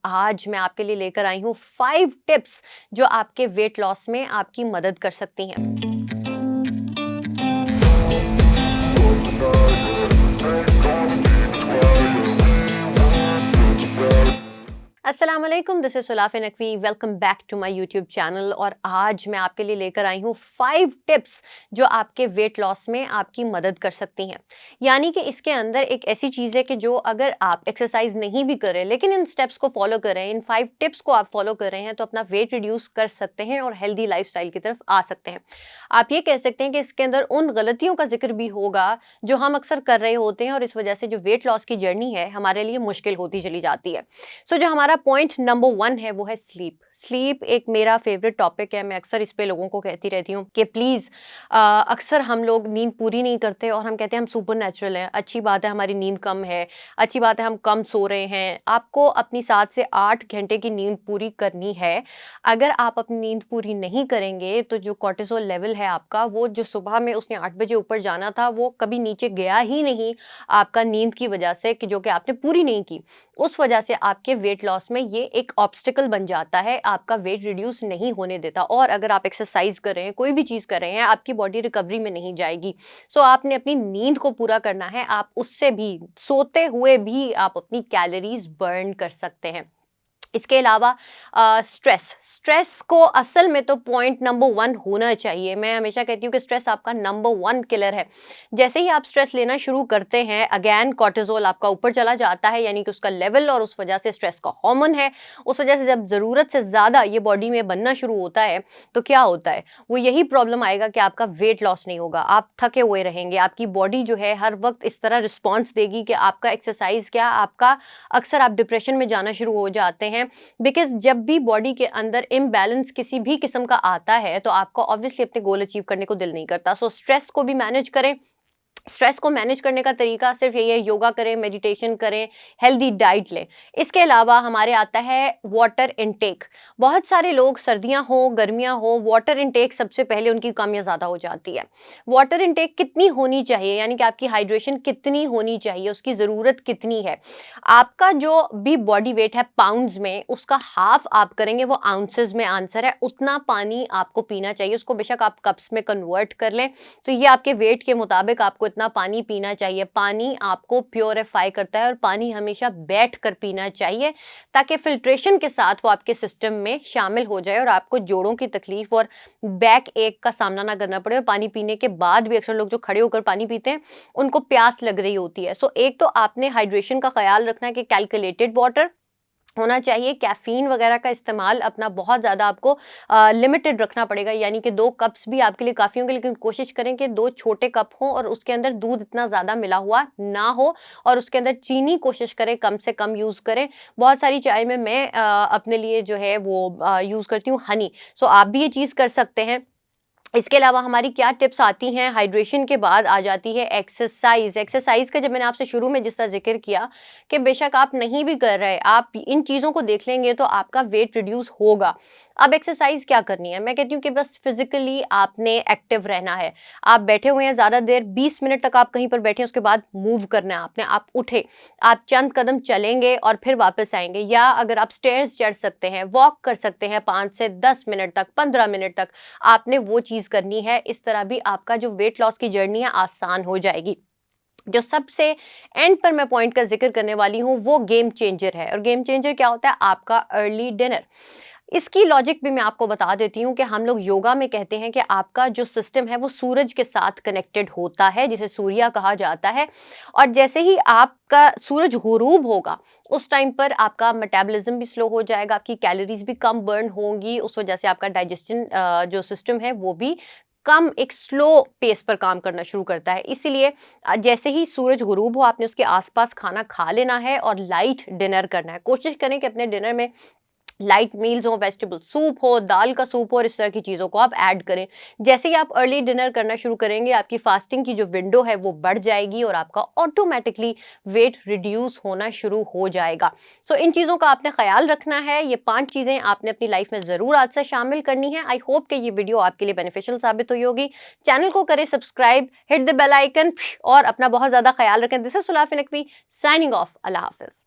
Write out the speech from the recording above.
आज मैं आपके लिए लेकर आई हूँ 5 टिप्स जो आपके वेट लॉस में आपकी मदद कर सकती हैं। अस्सलाम वालेकुम, this is Sulafe Naqvi. Welcome back to my YouTube channel. और आज मैं आपके लिए लेकर आई हूँ 5 टिप्स जो आपके वेट लॉस में आपकी मदद कर सकती हैं। यानी कि इसके अंदर एक ऐसी चीज़ है कि जो अगर आप एक्सरसाइज नहीं भी करें लेकिन इन स्टेप्स को फॉलो कर रहे हैं, इन 5 टिप्स को आप फॉलो कर रहे हैं, तो अपना वेट रिड्यूस कर सकते हैं और हेल्दी लाइफस्टाइल की तरफ आ सकते हैं। आप ये कह सकते हैं कि इसके अंदर उन गलतियों का जिक्र भी होगा जो हम अक्सर कर रहे होते हैं और इस वजह से जो वेट लॉस की जर्नी है हमारे लिए मुश्किल होती चली जाती है। सो जो हमारा पॉइंट नंबर 1 है वो है स्लीप। स्लीप एक मेरा फेवरेट टॉपिक है। मैं अक्सर इस पे लोगों को कहती रहती हूँ कि प्लीज़, अक्सर हम लोग नींद पूरी नहीं करते और हम कहते हैं हम सुपर नेचुरल हैं। अच्छी बात है हमारी नींद कम है, अच्छी बात है हम कम सो रहे हैं। आपको अपनी 7 से 8 घंटे की नींद पूरी करनी है। अगर आप अपनी नींद पूरी नहीं करेंगे तो जो कॉर्टिसोल लेवल है आपका, वो जो सुबह में उसने 8 बजे ऊपर जाना था वो कभी नीचे गया ही नहीं आपका नींद की वजह से, कि जो कि आपने पूरी नहीं की। उस वजह से आपके वेट लॉस में ये एक ऑब्स्टिकल बन जाता है, आपका वेट रिड्यूस नहीं होने देता। और अगर आप एक्सरसाइज कर रहे हैं, कोई भी चीज़ कर रहे हैं, आपकी बॉडी रिकवरी में नहीं जाएगी। सो आपने अपनी नींद को पूरा करना है। आप उससे भी, सोते हुए भी आप अपनी कैलोरीज बर्न कर सकते हैं। इसके अलावा स्ट्रेस को असल में तो पॉइंट नंबर 1 होना चाहिए। मैं हमेशा कहती हूँ कि स्ट्रेस आपका नंबर 1 किलर है। जैसे ही आप स्ट्रेस लेना शुरू करते हैं, अगेन कॉर्टिसोल आपका ऊपर चला जाता है, यानी कि उसका लेवल, और उस वजह से स्ट्रेस का हार्मोन है। उस वजह से जब ज़रूरत से ज़्यादा ये बॉडी में बनना शुरू होता है तो क्या होता है, वो यही प्रॉब्लम आएगा कि आपका वेट लॉस नहीं होगा, आप थके हुए रहेंगे। आपकी बॉडी जो है हर वक्त इस तरह रिस्पॉन्स देगी कि आपका एक्सरसाइज क्या, आपका अक्सर आप डिप्रेशन में जाना शुरू हो जाते हैं। बिकॉज जब भी बॉडी के अंदर इम्बैलेंस किसी भी किस्म का आता है तो आपको ऑब्वियसली अपने गोल अचीव करने को दिल नहीं करता। सो स्ट्रेस को भी मैनेज करें। स्ट्रेस को मैनेज करने का तरीका सिर्फ यही है, योगा करें, मेडिटेशन करें, हेल्दी डाइट लें। इसके अलावा हमारे आता है वाटर इनटेक। बहुत सारे लोग, सर्दियां हो गर्मियां हो, वाटर इनटेक सबसे पहले उनकी कमियां ज़्यादा हो जाती है। वाटर इनटेक कितनी होनी चाहिए, यानी कि आपकी हाइड्रेशन कितनी होनी चाहिए, उसकी ज़रूरत कितनी है। आपका जो भी बॉडी वेट है पाउंड्स में, उसका हाफ आप करेंगे, वो आउंसेस में आंसर है। उतना पानी आपको पीना चाहिए। उसको बेशक आप कप्स में कन्वर्ट कर लें, तो ये आपके वेट के मुताबिक आपको इतना पानी पीना चाहिए। पानी आपको प्योरीफाई करता है और पानी हमेशा बैठ कर पीना चाहिए ताकि फिल्ट्रेशन के साथ वो आपके सिस्टम में शामिल हो जाए और आपको जोड़ों की तकलीफ और बैक एक का सामना ना करना पड़े। और पानी पीने के बाद भी अक्सर लोग जो खड़े होकर पानी पीते हैं उनको प्यास लग रही होती है। सो एक तो आपने हाइड्रेशन का ख्याल रखना है कि कैलकुलेटेड वाटर होना चाहिए। कैफीन वगैरह का इस्तेमाल अपना बहुत ज़्यादा आपको लिमिटेड रखना पड़ेगा, यानी कि 2 कप्स भी आपके लिए काफ़ी होंगे, लेकिन कोशिश करें कि 2 छोटे कप हों और उसके अंदर दूध इतना ज़्यादा मिला हुआ ना हो, और उसके अंदर चीनी कोशिश करें कम से कम यूज़ करें। बहुत सारी चाय में मैं अपने लिए जो है वो यूज़ करती हूँ हनी। सो आप भी ये चीज़ कर सकते हैं। इसके अलावा हमारी क्या टिप्स आती हैं, हाइड्रेशन के बाद आ जाती है एक्सरसाइज। एक्सरसाइज का जब मैंने आपसे शुरू में जिस तरह जिक्र किया कि बेशक आप नहीं भी कर रहे, आप इन चीज़ों को देख लेंगे तो आपका वेट रिड्यूस होगा। अब एक्सरसाइज क्या करनी है, मैं कहती हूँ कि बस फिजिकली आपने एक्टिव रहना है। आप बैठे हुए हैं ज़्यादा देर, 20 मिनट तक आप कहीं पर बैठे, उसके बाद मूव करना है आपने। आप उठे, आप चंद कदम चलेंगे और फिर वापस आएंगे, या अगर आप स्टेयर्स चढ़ सकते हैं, वॉक कर सकते हैं 5 से 10 मिनट तक, 15 मिनट तक आपने वो चीज़ करनी है। इस तरह भी आपका जो वेट लॉस की जर्नी है आसान हो जाएगी। जो सबसे एंड पर मैं पॉइंट का जिक्र करने वाली हूँ वो गेम चेंजर है। और गेम चेंजर क्या होता है, आपका अर्ली डिनर। इसकी लॉजिक भी मैं आपको बता देती हूँ कि हम लोग योगा में कहते हैं कि आपका जो सिस्टम है वो सूरज के साथ कनेक्टेड होता है, जिसे सूर्या कहा जाता है। और जैसे ही आपका सूरज गुरूब होगा उस टाइम पर आपका मेटाबॉलिज्म भी स्लो हो जाएगा, आपकी कैलोरीज भी कम बर्न होंगी। उस वजह से आपका डाइजेशन जो सिस्टम है वो भी कम, एक स्लो पेस पर काम करना शुरू करता है। इसीलिए जैसे ही सूरज गुरूब हो आपने उसके आसपास खाना खा लेना है और लाइट डिनर करना है। कोशिश करें कि अपने डिनर में लाइट मील्स हो, वेजिटेबल सूप हो, दाल का सूप हो, और इस तरह की चीज़ों को आप ऐड करें। जैसे ही आप अर्ली डिनर करना शुरू करेंगे आपकी फास्टिंग की जो विंडो है वो बढ़ जाएगी और आपका ऑटोमेटिकली वेट रिड्यूस होना शुरू हो जाएगा। सो इन चीज़ों का आपने ख्याल रखना है। ये 5 चीज़ें आपने अपनी लाइफ में ज़रूर आज से शामिल करनी है। आई होप कि ये वीडियो आपके लिए बेनिफिशियल साबित हुई होगी। चैनल को करें subscribe, hit the bell icon और अपना बहुत ज़्यादा ख्याल रखें। This is Sulafe Naqvi signing off. अल्लाह हाफिज़।